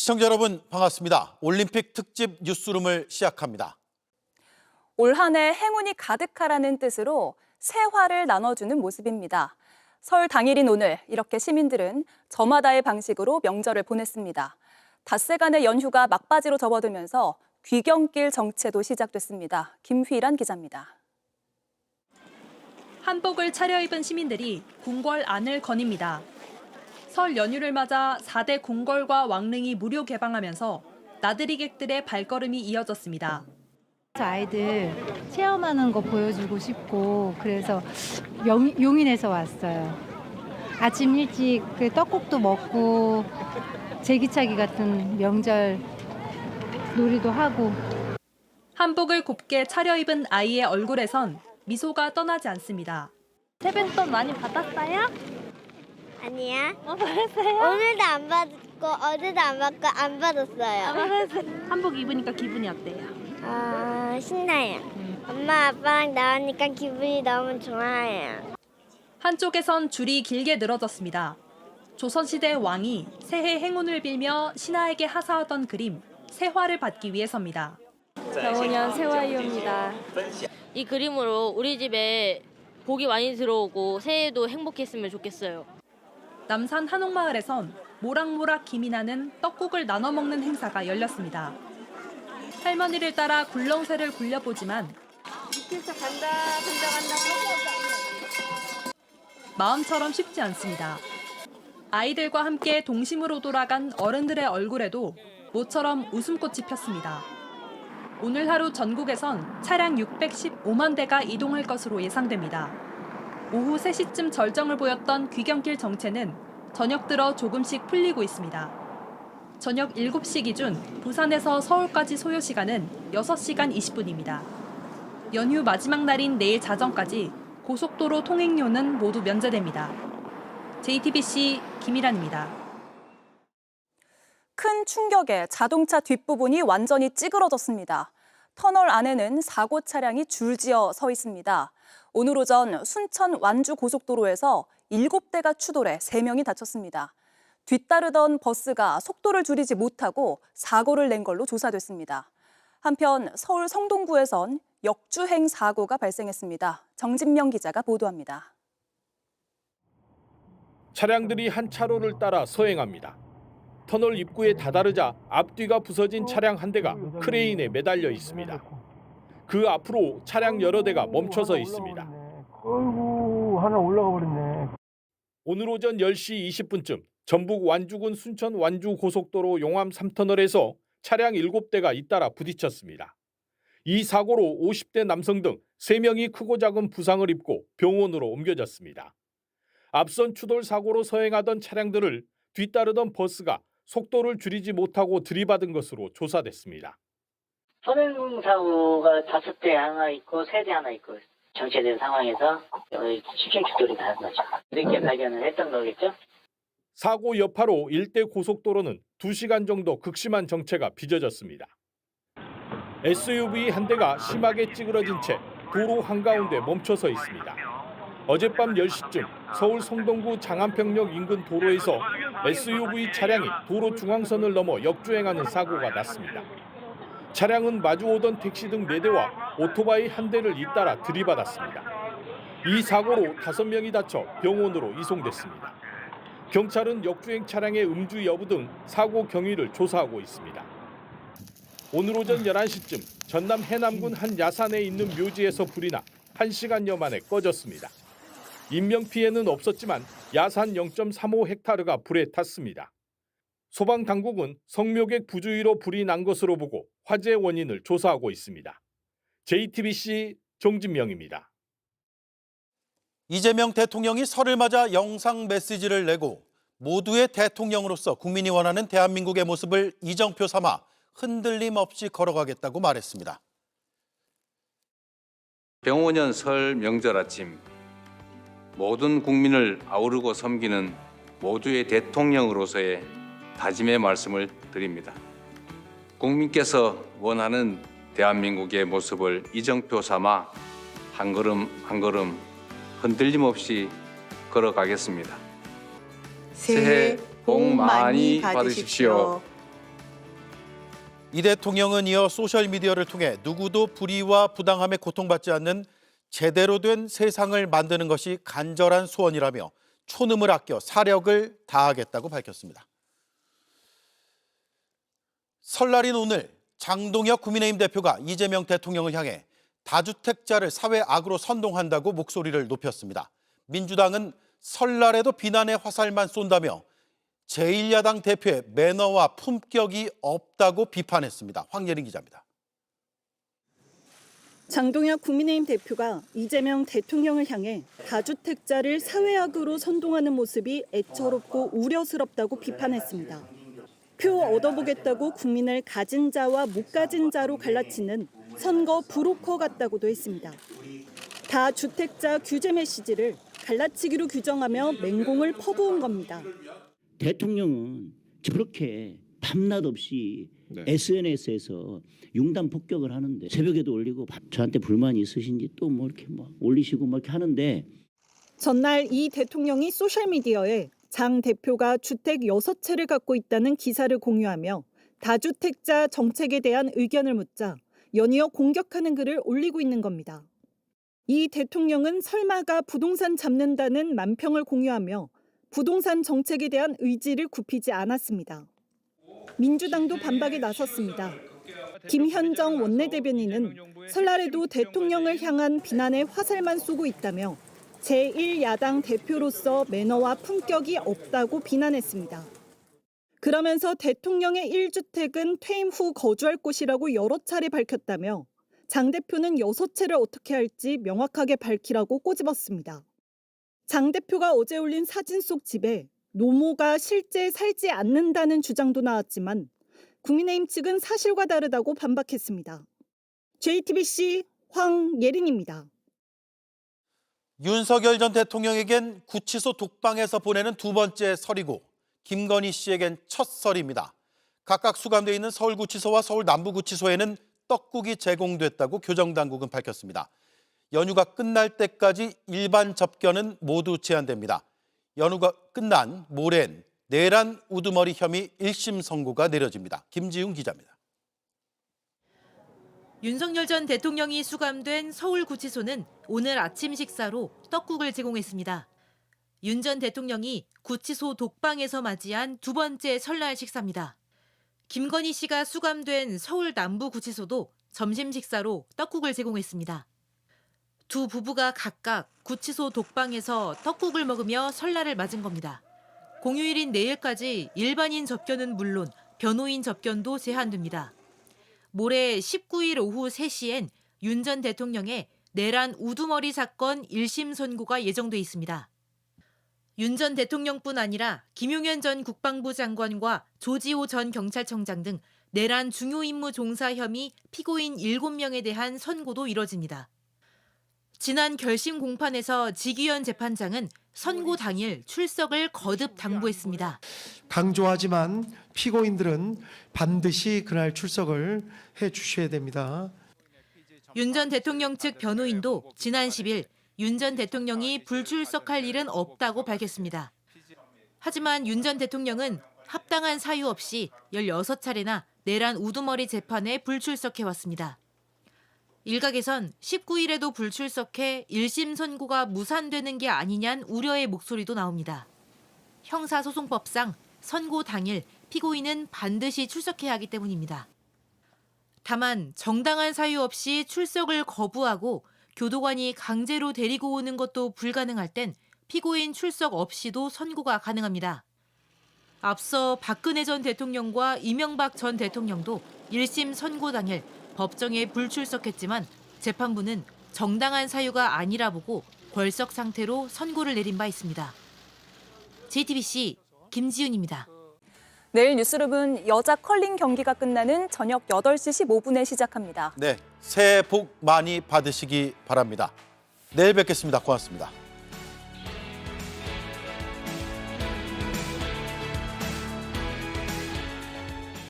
시청자 여러분 반갑습니다. 올림픽 특집 뉴스룸을 시작합니다. 올 한 해 행운이 가득하라는 뜻으로 새화를 나눠주는 모습입니다. 설 당일인 오늘 이렇게 시민들은 저마다의 방식으로 명절을 보냈습니다. 닷새간의 연휴가 막바지로 접어들면서 귀경길 정체도 시작됐습니다. 김휘란 기자입니다. 한복을 차려입은 시민들이 궁궐 안을 거닙니다. 설 연휴를 맞아 4대 궁궐과 왕릉이 무료 개방하면서 나들이객들의 발걸음이 이어졌습니다. 아이들 체험하는 거 보여주고 싶고 그래서 용인에서 왔어요. 아침 일찍 그 떡국도 먹고 제기차기 같은 명절 놀이도 하고. 한복을 곱게 차려입은 아이의 얼굴에선 미소가 떠나지 않습니다. 세뱃돈 많이 받았어요? 아니야. 받았어요? 오늘도 안 받고 어제도 안 받고 안 받았어요. 한복 입으니까 기분이 어때요? 신나요. 엄마 아빠랑 나오니까 기분이 너무 좋아요. 한쪽에선 줄이 길게 늘어졌습니다. 조선시대 왕이 새해 행운을 빌며 신하에게 하사하던 그림, 새화를 받기 위해서입니다. 정은현 새화이입니다. 이 그림으로 우리 집에 복이 많이 들어오고 새해도 행복했으면 좋겠어요. 남산 한옥마을에선 모락모락 김이 나는 떡국을 나눠 먹는 행사가 열렸습니다. 할머니를 따라 굴렁쇠를 굴려보지만 마음처럼 쉽지 않습니다. 아이들과 함께 동심으로 돌아간 어른들의 얼굴에도 모처럼 웃음꽃이 폈습니다. 오늘 하루 전국에선 차량 615만 대가 이동할 것으로 예상됩니다. 오후 3시쯤 절정을 보였던 귀경길 정체는 저녁 들어 조금씩 풀리고 있습니다. 저녁 7시 기준 부산에서 서울까지 소요 시간은 6시간 20분입니다. 연휴 마지막 날인 내일 자정까지 고속도로 통행료는 모두 면제됩니다. JTBC 김일환입니다. 큰 충격에 자동차 뒷부분이 완전히 찌그러졌습니다. 터널 안에는 사고 차량이 줄지어 서 있습니다. 오늘 오전 순천 완주 고속도로에서 7대가 추돌해 3명이 다쳤습니다. 뒤따르던 버스가 속도를 줄이지 못하고 사고를 낸 걸로 조사됐습니다. 한편 서울 성동구에선 역주행 사고가 발생했습니다. 정진명 기자가 보도합니다. 차량들이 한 차로를 따라 서행합니다. 터널 입구에 다다르자 앞뒤가 부서진 차량 한 대가 크레인에 매달려 있습니다. 그 앞으로 차량 여러 대가 멈춰서 있습니다. 아이고, 하나 올라가 버렸네. 오늘 오전 10시 20분쯤 전북 완주군 순천 완주 고속도로 용암 3터널에서 차량 7대가 잇따라 부딪혔습니다. 이 사고로 50대 남성 등 3명이 크고 작은 부상을 입고 병원으로 옮겨졌습니다. 앞선 추돌 사고로 서행하던 차량들을 뒤따르던 버스가 속도를 줄이지 못하고 들이받은 것으로 조사됐습니다. 선행 사고가 5대 하나 있고 3대 하나 있고 정체된 상황에서 추행 추돌이 나는 거죠. 이렇게 발견을 했던 거겠죠. 사고 여파로 일대 고속도로는 2시간 정도 극심한 정체가 빚어졌습니다. SUV 한 대가 심하게 찌그러진 채 도로 한가운데 멈춰서 있습니다. 어젯밤 10시쯤 서울 성동구 장안평역 인근 도로에서 SUV 차량이 도로 중앙선을 넘어 역주행하는 사고가 났습니다. 차량은 마주오던 택시 등 4대와 오토바이 한 대를 잇따라 들이받았습니다. 이 사고로 5명이 다쳐 병원으로 이송됐습니다. 경찰은 역주행 차량의 음주 여부 등 사고 경위를 조사하고 있습니다. 오늘 오전 11시쯤 전남 해남군 한 야산에 있는 묘지에서 불이 나 1시간여 만에 꺼졌습니다. 인명피해는 없었지만 야산 0.35헥타르가 불에 탔습니다. 소방당국은 성묘객 부주의로 불이 난 것으로 보고 화재 원인을 조사하고 있습니다. JTBC 정진명입니다. 이재명 대통령이 설을 맞아 영상 메시지를 내고 모두의 대통령으로서 국민이 원하는 대한민국의 모습을 이정표 삼아 흔들림 없이 걸어가겠다고 말했습니다. 병오년 설 명절 아침 모든 국민을 아우르고 섬기는 모두의 대통령으로서의 다짐의 말씀을 드립니다. 국민께서 원하는 대한민국의 모습을 이정표 삼아 한 걸음 한 걸음 흔들림 없이 걸어가겠습니다. 새해 복 많이 받으십시오. 이 대통령은 이어 소셜미디어를 통해 누구도 불의와 부당함에 고통받지 않는 제대로 된 세상을 만드는 것이 간절한 소원이라며 촌음을 아껴 사력을 다하겠다고 밝혔습니다. 설날인 오늘 장동혁 국민의힘 대표가 이재명 대통령을 향해 다주택자를 사회 악으로 선동한다고 목소리를 높였습니다. 민주당은 설날에도 비난의 화살만 쏜다며 제1야당 대표의 매너와 품격이 없다고 비판했습니다. 황예린 기자입니다. 장동혁 국민의힘 대표가 이재명 대통령을 향해 다주택자를 사회악으로 선동하는 모습이 애처롭고 우려스럽다고 비판했습니다. 표 얻어보겠다고 국민을 가진 자와 못 가진 자로 갈라치는 선거 브로커 같다고도 했습니다. 다주택자 규제 메시지를 갈라치기로 규정하며 맹공을 퍼부은 겁니다. 대통령은 저렇게 밤낮 없이 SNS에서 융단 폭격을 하는데 새벽에도 올리고 저한테 불만이 있으신지 또 뭐 이렇게 막 올리시고 막 이렇게 하는데 전날 이 대통령이 소셜미디어에 장 대표가 주택 6채를 갖고 있다는 기사를 공유하며 다주택자 정책에 대한 의견을 묻자 연이어 공격하는 글을 올리고 있는 겁니다. 이 대통령은 설마가 부동산 잡는다는 만평을 공유하며 부동산 정책에 대한 의지를 굽히지 않았습니다. 민주당도 반박에 나섰습니다. 김현정 원내대변인은 설날에도 대통령을 향한 비난의 화살만 쏘고 있다며 제1야당 대표로서 매너와 품격이 없다고 비난했습니다. 그러면서 대통령의 1주택은 퇴임 후 거주할 곳이라고 여러 차례 밝혔다며 장 대표는 6채를 어떻게 할지 명확하게 밝히라고 꼬집었습니다. 장 대표가 어제 올린 사진 속 집에 노모가 실제 살지 않는다는 주장도 나왔지만 국민의힘 측은 사실과 다르다고 반박했습니다. JTBC 황예린입니다. 윤석열 전 대통령에겐 구치소 독방에서 보내는 두 번째 설이고 김건희 씨에겐 첫 설입니다. 각각 수감돼 있는 서울구치소와 서울 남부구치소에는 떡국이 제공됐다고 교정당국은 밝혔습니다. 연휴가 끝날 때까지 일반 접견은 모두 제한됩니다. 연휴가 끝난 모레는 내란 우두머리 혐의 1심 선고가 내려집니다. 김지훈 기자입니다. 윤석열 전 대통령이 수감된 서울구치소는 오늘 아침 식사로 떡국을 제공했습니다. 윤 전 대통령이 구치소 독방에서 맞이한 두 번째 설날 식사입니다. 김건희 씨가 수감된 서울 남부구치소도 점심 식사로 떡국을 제공했습니다. 두 부부가 각각 구치소 독방에서 떡국을 먹으며 설날을 맞은 겁니다. 공휴일인 내일까지 일반인 접견은 물론 변호인 접견도 제한됩니다. 모레 19일 오후 3시엔 윤 전 대통령의 내란 우두머리 사건 1심 선고가 예정돼 있습니다. 윤 전 대통령뿐 아니라 김용현 전 국방부 장관과 조지호 전 경찰청장 등 내란 중요 임무 종사 혐의 피고인 7명에 대한 선고도 이뤄집니다. 지난 결심 공판에서 지기현 재판장은 선고 당일 출석을 거듭 당부했습니다. 강조하지만 피고인들은 반드시 그날 출석을 해 주셔야 됩니다. 윤 전 대통령 측 변호인도 지난 10일 윤 전 대통령이 불출석할 일은 없다고 밝혔습니다. 하지만 윤 전 대통령은 합당한 사유 없이 16차례나 내란 우두머리 재판에 불출석해왔습니다. 일각에선 19일에도 불출석해 1심 선고가 무산되는 게 아니냐는 우려의 목소리도 나옵니다. 형사소송법상 선고 당일 피고인은 반드시 출석해야 하기 때문입니다. 다만 정당한 사유 없이 출석을 거부하고 교도관이 강제로 데리고 오는 것도 불가능할 땐 피고인 출석 없이도 선고가 가능합니다. 앞서 박근혜 전 대통령과 이명박 전 대통령도 1심 선고 당일 법정에 불출석했지만 재판부는 정당한 사유가 아니라 보고 벌석 상태로 선고를 내린 바 있습니다. JTBC 김지윤입니다. 내일 뉴스룸은 여자 컬링 경기가 끝나는 저녁 8시 15분에 시작합니다. 네, 새해 복 많이 받으시기 바랍니다. 내일 뵙겠습니다. 고맙습니다.